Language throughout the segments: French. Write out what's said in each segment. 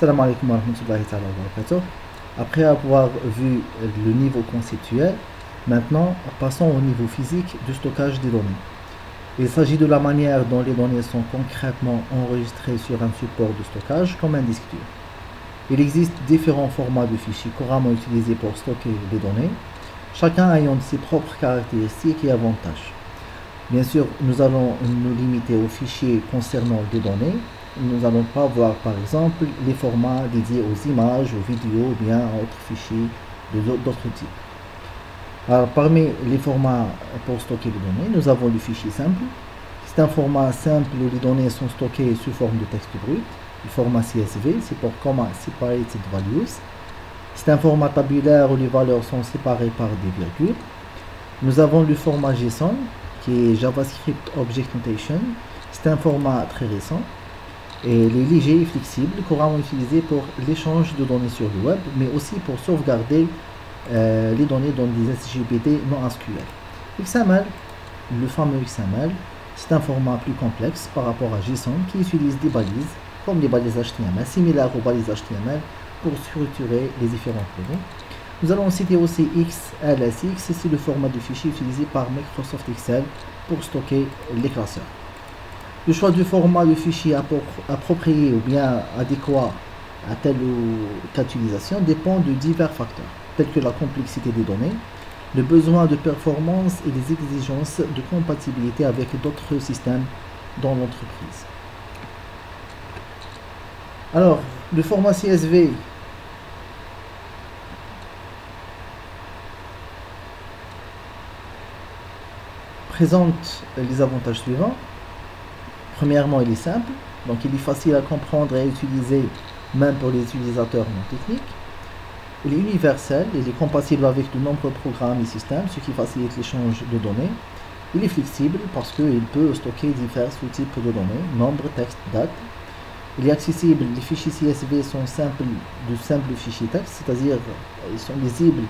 Salam alaikum wa rahmatullahi ta'ala wa barakatuh. Après avoir vu le niveau conceptuel, maintenant passons au niveau physique du stockage des données. Il s'agit de la manière dont les données sont concrètement enregistrées sur un support de stockage comme un disque dur. Il existe différents formats de fichiers couramment utilisés pour stocker des données, chacun ayant ses propres caractéristiques et avantages. Bien sûr, nous allons nous limiter aux fichiers concernant des données. Nous n'allons pas voir par exemple les formats dédiés aux images, aux vidéos ou bien à autres fichiers d'autres types. Alors, parmi les formats pour stocker les données, nous avons le fichier simple. C'est un format simple où les données sont stockées sous forme de texte brut. Le format CSV, c'est pour Comma Separated Values. C'est un format tabulaire où les valeurs sont séparées par des virgules. Nous avons le format JSON, qui est JavaScript Object Notation. C'est un format très récent. Et il est léger et flexible, couramment utilisé pour l'échange de données sur le web, mais aussi pour sauvegarder les données dans des SGBD non SQL. XML, le fameux XML, c'est un format plus complexe par rapport à JSON qui utilise des balises, comme les balises HTML, similaires aux balises HTML pour structurer les différentes données. Nous allons citer aussi XLSX, c'est le format de fichier utilisé par Microsoft Excel pour stocker les classeurs. Le choix du format de fichier approprié ou bien adéquat à telle ou telle utilisation dépend de divers facteurs, tels que la complexité des données, le besoin de performance et les exigences de compatibilité avec d'autres systèmes dans l'entreprise. Alors, le format CSV présente les avantages suivants. Premièrement, il est simple, donc il est facile à comprendre et à utiliser même pour les utilisateurs non techniques. Il est universel, il est compatible avec de nombreux programmes et systèmes, ce qui facilite l'échange de données. Il est flexible parce qu'il peut stocker divers sous-types de données, nombre, texte, date. Il est accessible, les fichiers CSV sont de simples fichiers texte, c'est-à-dire ils sont lisibles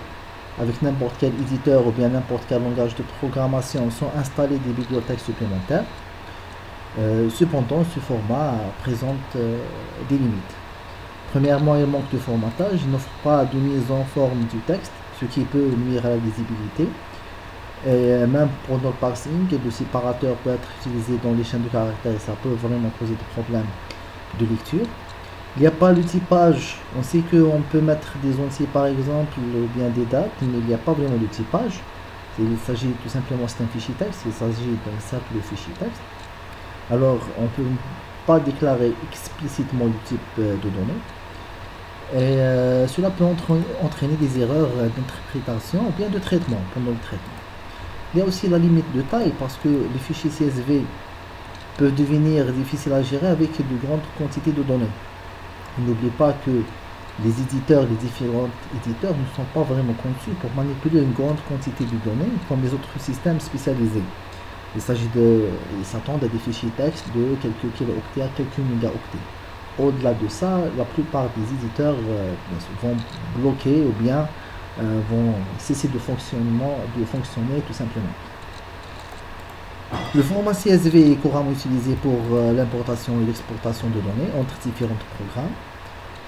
avec n'importe quel éditeur ou bien n'importe quel langage de programmation sans installer des bibliothèques supplémentaires. Cependant, ce format présente des limites. Premièrement, il manque de formatage, il n'offre pas de mise en forme du texte, ce qui peut nuire à la lisibilité. Et même pendant le parsing, le séparateur peut être utilisé dans les chaînes de caractères et ça peut vraiment poser des problèmes de lecture. Il n'y a pas de typage, on sait qu'on peut mettre des entiers par exemple ou bien des dates, mais il n'y a pas vraiment de typage. Il s'agit tout simplement, c'est un fichier texte, il s'agit d'un simple fichier texte. Alors, on ne peut pas déclarer explicitement le type de données. Et cela peut entraîner des erreurs d'interprétation ou bien de traitement pendant le traitement. Il y a aussi la limite de taille parce que les fichiers CSV peuvent devenir difficiles à gérer avec de grandes quantités de données. N'oubliez pas que les différents éditeurs ne sont pas vraiment conçus pour manipuler une grande quantité de données comme les autres systèmes spécialisés. Il s'attendent à des fichiers texte de quelques kilooctets à quelques mégaoctets. Au-delà de ça, la plupart des éditeurs vont bloquer ou bien vont cesser de fonctionner tout simplement. Le format CSV est couramment utilisé pour l'importation et l'exportation de données entre différents programmes.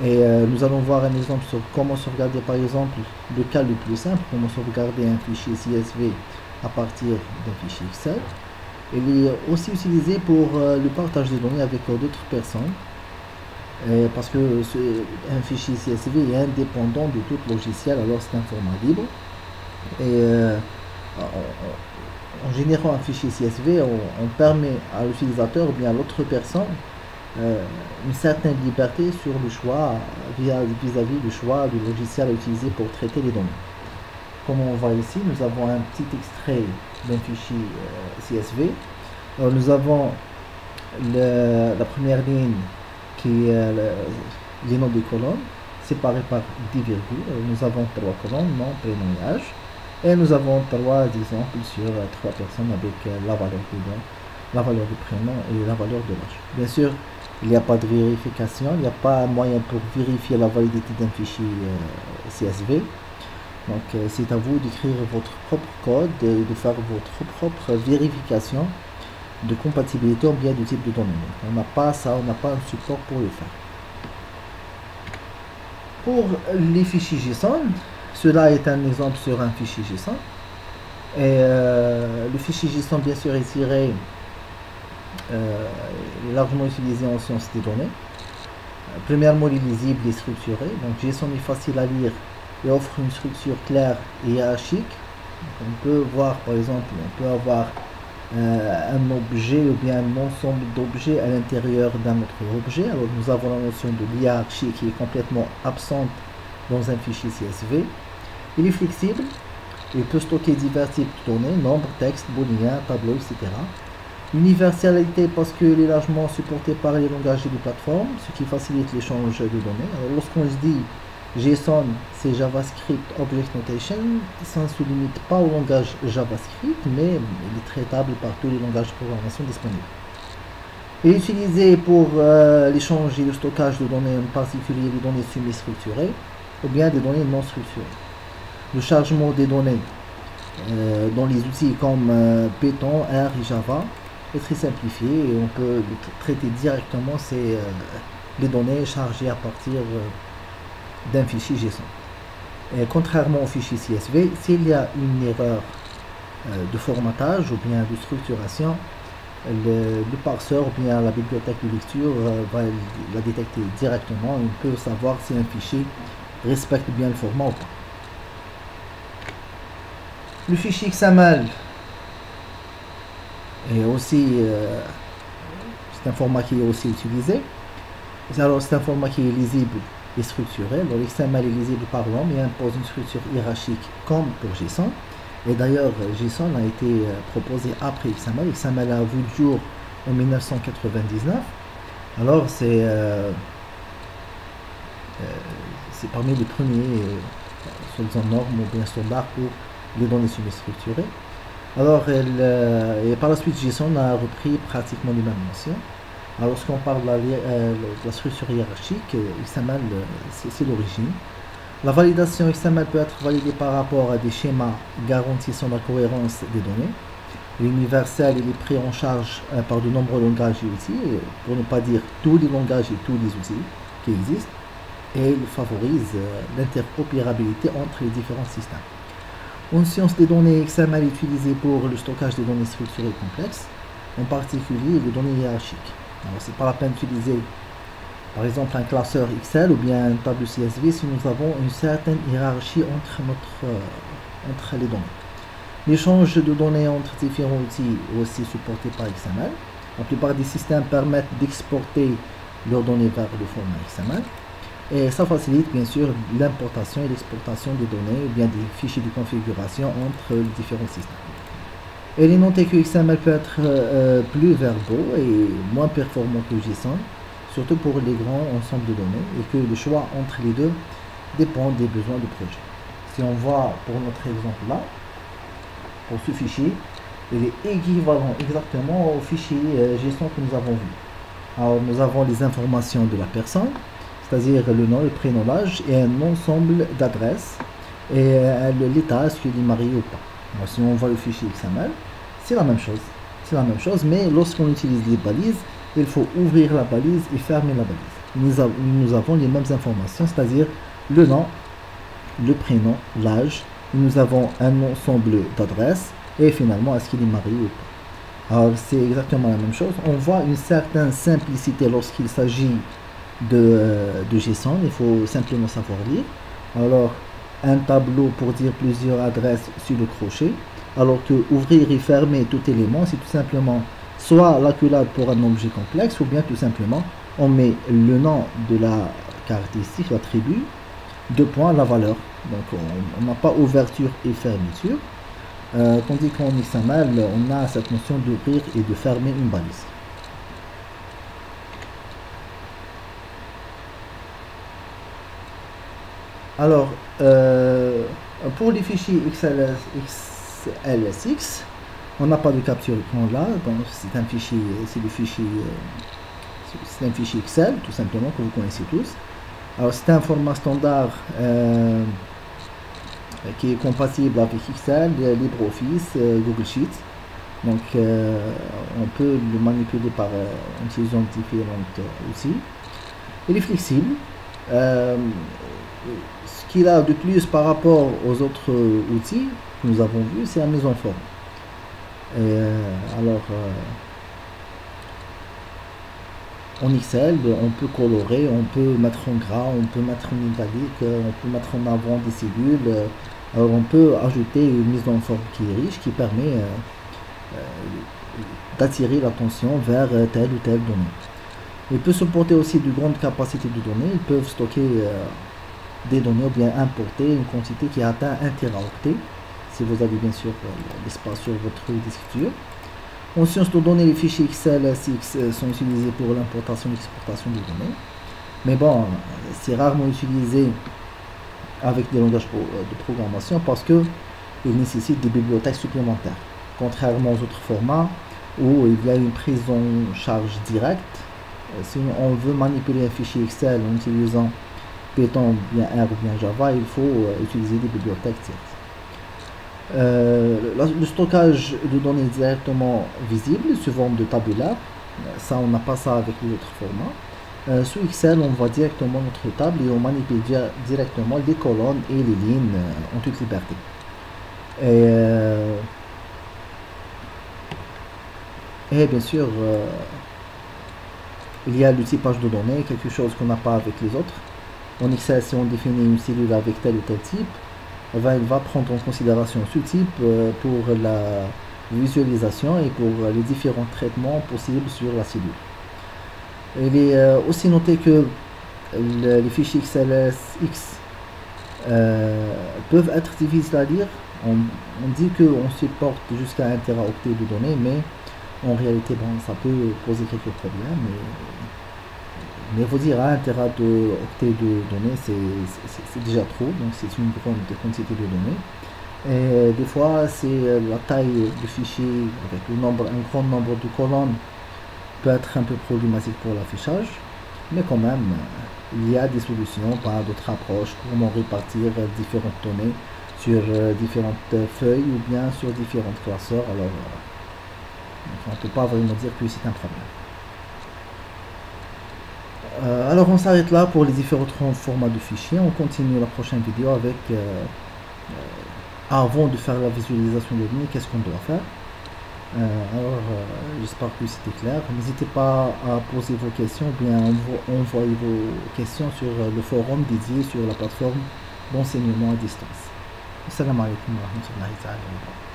Et nous allons voir un exemple sur comment sauvegarder par exemple le cas le plus simple, comment sauvegarder un fichier CSV à partir d'un fichier Excel. Il est aussi utilisé pour le partage de données avec d'autres personnes parce que un fichier CSV est indépendant de tout logiciel, alors c'est un format libre. Et en générant un fichier CSV, on permet à l'utilisateur ou bien à l'autre personne une certaine liberté sur le choix vis-à-vis du choix du logiciel à utiliser pour traiter les données. Comme on voit ici, nous avons un petit extrait d'un fichier CSV. Alors, nous avons la première ligne qui est les noms des colonnes séparés par des virgules. Nous avons 3 colonnes, nom, prénom et âge. Et nous avons 3 exemples sur 3 personnes avec la valeur du nom, la valeur du prénom et la valeur de l'âge. Bien sûr, il n'y a pas de vérification, il n'y a pas moyen pour vérifier la validité d'un fichier CSV. Donc c'est à vous d'écrire votre propre code et de faire votre propre vérification de compatibilité ou bien de type de données. On n'a pas ça, on n'a pas un support pour le faire. pour les fichiers JSON, cela est un exemple sur un fichier JSON. Et le fichier JSON, bien sûr, est tiré, largement utilisé en sciences des données. Premièrement, il est lisible et structuré. Donc JSON est facile à lire et offre une structure claire et hiérarchique. On peut voir, par exemple, on peut avoir un objet ou bien un ensemble d'objets à l'intérieur d'un autre objet. Alors nous avons la notion de hiérarchie qui est complètement absente dans un fichier CSV. Il est flexible, il peut stocker divers types de données, nombres, textes, booléens, tableaux, etc. Universalité parce qu'il est largement supporté par les langages de plateforme, ce qui facilite l'échange de données. Alors lorsqu'on se dit JSON, c'est JavaScript Object Notation, ça ne se limite pas au langage JavaScript, mais il est traitable par tous les langages de programmation disponibles. Il est utilisé pour l'échange et le stockage de données, en particulier des données semi-structurées, ou bien des données non structurées. Le chargement des données dans les outils comme Python, R et Java est très simplifié et on peut traiter directement les données chargées à partir d'un fichier JSON. Et contrairement au fichier CSV, s'il y a une erreur de formatage ou bien de structuration, le parseur ou bien la bibliothèque de lecture va la détecter directement. Il peut savoir si un fichier respecte bien le format ou pas. Le fichier XML est aussi c'est un format qui est aussi utilisé. Alors c'est un format qui est lisible et structuré. Alors XML est lisible par l'homme et impose une structure hiérarchique comme pour JSON. Et d'ailleurs JSON a été proposé après XML. XML a vu le jour en 1999. Alors c'est parmi les premiers soi-disant normes ou bien standards pour les données semi-structurées. Alors, et par la suite, JSON a repris pratiquement les mêmes notions. Alors, lorsqu'on parle de la structure hiérarchique, XML, c'est l'origine. La validation XML peut être validée par rapport à des schémas garantissant la cohérence des données. L'universel, il est pris en charge par de nombreux langages et outils, pour ne pas dire tous les langages et tous les outils qui existent, et il favorise l'interopérabilité entre les différents systèmes. En sciences des données, XML est utilisé pour le stockage des données structurées complexes, en particulier les données hiérarchiques. Alors, c'est pas la peine d'utiliser, par exemple, un classeur Excel ou bien un tableau CSV si nous avons une certaine hiérarchie entre les données. L'échange de données entre différents outils est aussi supporté par XML. La plupart des systèmes permettent d'exporter leurs données vers le format XML. Et ça facilite bien sûr l'importation et l'exportation des données ou bien des fichiers de configuration entre les différents systèmes. Et il est noté que XML peut être plus verbeux et moins performant que JSON, surtout pour les grands ensembles de données, et que le choix entre les deux dépend des besoins du projet. Si on voit pour notre exemple là, pour ce fichier, il est équivalent exactement au fichier JSON que nous avons vu. Alors nous avons les informations de la personne, c'est-à-dire le nom, le prénom, l'âge et un ensemble d'adresses et l'état, est-ce qu'il est marié ou pas. Alors, si on voit le fichier XML, c'est la même chose. C'est la même chose, mais lorsqu'on utilise les balises, il faut ouvrir la balise et fermer la balise. Nous avons les mêmes informations, c'est-à-dire le nom, le prénom, l'âge, nous avons un ensemble d'adresses et finalement, est-ce qu'il est marié ou pas. Alors, c'est exactement la même chose. On voit une certaine simplicité lorsqu'il s'agit de JSON, il faut simplement savoir lire. Alors, un tableau pour dire plusieurs adresses sur le crochet, alors que ouvrir et fermer tout élément, c'est tout simplement soit l'accolade pour un objet complexe, ou bien tout simplement on met le nom de la caractéristique, l'attribut, la valeur. Donc on n'a pas ouverture et fermeture, tandis qu'en XML, on a cette notion d'ouvrir et de fermer une balise. Alors, pour les fichiers XLSX, on n'a pas de capture écran là, donc c'est un fichier Excel, tout simplement, que vous connaissez tous. Alors, c'est un format standard qui est compatible avec Excel, LibreOffice, Google Sheets. Donc, on peut le manipuler en utilisant différents outils. Il est flexible. ce qu'il a de plus par rapport aux autres outils que nous avons vus, c'est la mise en forme. Alors, en Excel, on peut colorer, on peut mettre en gras, on peut mettre en italique, on peut mettre en avant des cellules. Alors on peut ajouter une mise en forme qui est riche, qui permet d'attirer l'attention vers telle ou telle donnée. Il peut supporter aussi de grandes capacités de données. Ils peuvent stocker des données ou bien importer une quantité qui atteint 1 téraoctet, si vous avez bien sûr l'espace sur votre disque dur. En sciences de données, les fichiers Excel SX sont utilisés pour l'importation et l'exportation de données. Mais bon, c'est rarement utilisé avec des langages de programmation parce qu'ils nécessitent des bibliothèques supplémentaires. Contrairement aux autres formats où il y a une prise en charge directe, si on veut manipuler un fichier Excel en utilisant Python, bien R ou bien Java, il faut utiliser des bibliothèques tierces. Le stockage de données directement visible sous forme de tabulaire, ça on n'a pas ça avec les autres formats. Sous Excel, on voit directement notre table et on manipule directement les colonnes et les lignes en toute liberté. Et bien sûr, il y a le typage de données, quelque chose qu'on n'a pas avec les autres. En Excel, si on définit une cellule avec tel ou tel type, il va prendre en considération ce type pour la visualisation et pour les différents traitements possibles sur la cellule. Il est aussi noté que les fichiers XLSX peuvent être difficiles à lire. On dit qu'on supporte jusqu'à 1 téraoctet de données, mais en réalité, bon, ça peut poser quelques problèmes. Mais vous dire 1 téraoctet de données, c'est déjà trop, donc c'est une grande quantité de données. Et des fois, c'est la taille du fichier avec un grand nombre de colonnes peut être un peu problématique pour l'affichage, mais quand même, il y a des solutions par d'autres approches, comment répartir différentes données sur différentes feuilles ou bien sur différentes classeurs. Alors, on ne peut pas vraiment dire que c'est un problème. Alors on s'arrête là pour les différents formats de fichiers. On continue la prochaine vidéo avec avant de faire la visualisation des données, qu'est-ce qu'on doit faire. J'espère que c'était clair. N'hésitez pas à poser vos questions ou bien envoyer vos questions sur le forum dédié sur la plateforme d'enseignement à distance. Assalamu alaikum wa rahmatullahi wa barakatuh.